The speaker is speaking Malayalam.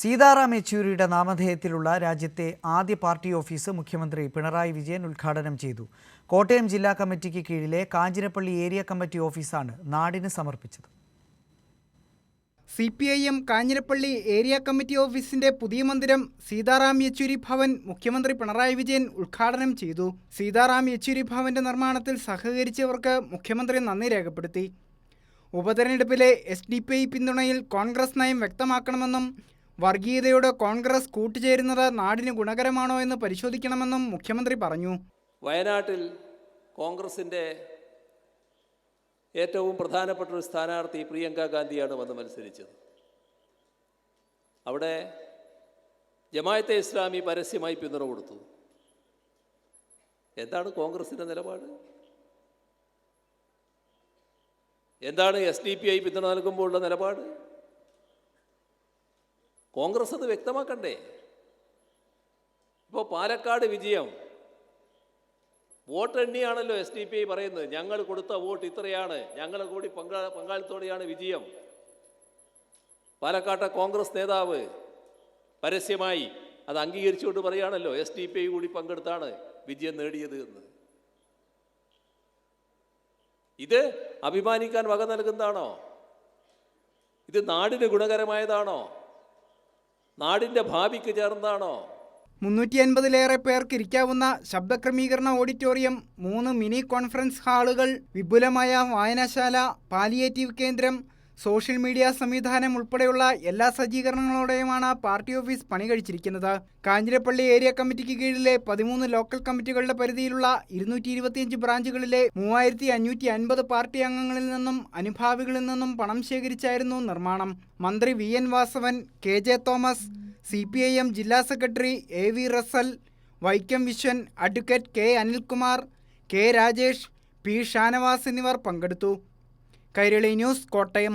സീതാറാം യെച്ചൂരിയുടെ നാമധേയത്തിലുള്ള രാജ്യത്തെ ആദ്യ പാർട്ടി ഓഫീസ് മുഖ്യമന്ത്രി പിണറായി വിജയൻ ഉദ്ഘാടനം ചെയ്തു. കോട്ടയം ജില്ലാ കമ്മിറ്റിക്ക് കീഴിലെ കാഞ്ഞിരപ്പള്ളി ഏരിയ കമ്മിറ്റി ഓഫീസാണ് നാടിന് സമർപ്പിച്ചത്. CPIM കാഞ്ഞിരപ്പള്ളി ഏരിയ കമ്മിറ്റി ഓഫീസിന്റെ പുതിയ മന്ദിരം സീതാറാം യെച്ചൂരി ഭവൻ മുഖ്യമന്ത്രി പിണറായി വിജയൻ ഉദ്ഘാടനം ചെയ്തു. സീതാറാം യെച്ചൂരി ഭവന്റെ നിർമ്മാണത്തിൽ സഹകരിച്ചവർക്ക് മുഖ്യമന്ത്രി നന്ദി രേഖപ്പെടുത്തി. ഉപതെരഞ്ഞെടുപ്പിലെ SDPI പിന്തുണയിൽ കോൺഗ്രസ് നയം വ്യക്തമാക്കണമെന്നും വർഗീയതയോട് കോൺഗ്രസ് കൂട്ടുചേരുന്നത് നാടിന് ഗുണകരമാണോ എന്ന് പരിശോധിക്കണമെന്നും മുഖ്യമന്ത്രി പറഞ്ഞു. വയനാട്ടിൽ കോൺഗ്രസിൻ്റെ ഏറ്റവും പ്രധാനപ്പെട്ട ഒരു സ്ഥാനാർത്ഥി പ്രിയങ്ക ഗാന്ധിയാണ് വന്ന് മത്സരിച്ചത്. അവിടെ ജമാഅത്തെ ഇസ്ലാമി പരസ്യമായി പിന്തുണ കൊടുത്തു. എന്താണ് കോൺഗ്രസിൻ്റെ നിലപാട്? എന്താണ് SDPI പിന്തുണ നൽകുമ്പോഴുള്ള നിലപാട്? കോൺഗ്രസ് അത് വ്യക്തമാക്കണ്ടേ? ഇപ്പോൾ പാലക്കാട് വിജയം വോട്ട് എണ്ണിയാണല്ലോ SDPI പറയുന്നത്. ഞങ്ങൾ കൊടുത്ത വോട്ട് ഇത്രയാണ്, ഞങ്ങളെ കൂടി പങ്കാളിത്തോടെയാണ് വിജയം. പാലക്കാട്ടെ കോൺഗ്രസ് നേതാവ് പരസ്യമായി അത് അംഗീകരിച്ചുകൊണ്ട് പറയുകയാണല്ലോ SDPI കൂടി പങ്കെടുത്താണ് വിജയം നേടിയത് എന്ന്. ഇത് അഭിമാനിക്കാൻ വക നൽകുന്നതാണോ? ഇത് നാടിന് ഗുണകരമായതാണോ? നാടിൻ്റെ ഭാവിക്ക് ചേർന്നതാണോ? 350-ലേറെ പേർക്ക് ഇരിക്കാവുന്ന ശബ്ദക്രമീകരണ ഓഡിറ്റോറിയം, 3 മിനി കോൺഫറൻസ് ഹാളുകൾ, വിപുലമായ വായനശാല, പാലിയേറ്റീവ് കേന്ദ്രം, സോഷ്യൽ മീഡിയ സംവിധാനം ഉൾപ്പെടെയുള്ള എല്ലാ സജ്ജീകരണങ്ങളോടെയുമാണ് പാർട്ടി ഓഫീസ് പണി കഴിച്ചിരിക്കുന്നത്. കാഞ്ഞിരപ്പള്ളി ഏരിയ കമ്മിറ്റിക്ക് കീഴിലെ 13 ലോക്കൽ കമ്മിറ്റികളുടെ പരിധിയിലുള്ള 225 ബ്രാഞ്ചുകളിലെ 3550 പാർട്ടി അംഗങ്ങളിൽ നിന്നും അനുഭാവികളിൽ നിന്നും പണം ശേഖരിച്ചായിരുന്നു നിർമ്മാണം. മന്ത്രി VN Vasavan, KJ Thomas, CPIM ജില്ലാ secretary AV Russell, Vaikom Viswan, advocate K Anilkumar, K Rajesh, P Shanavas എന്നിവർ പങ്കെടുത്തു. കൈരളി ന്യൂസ്, കോട്ടയം.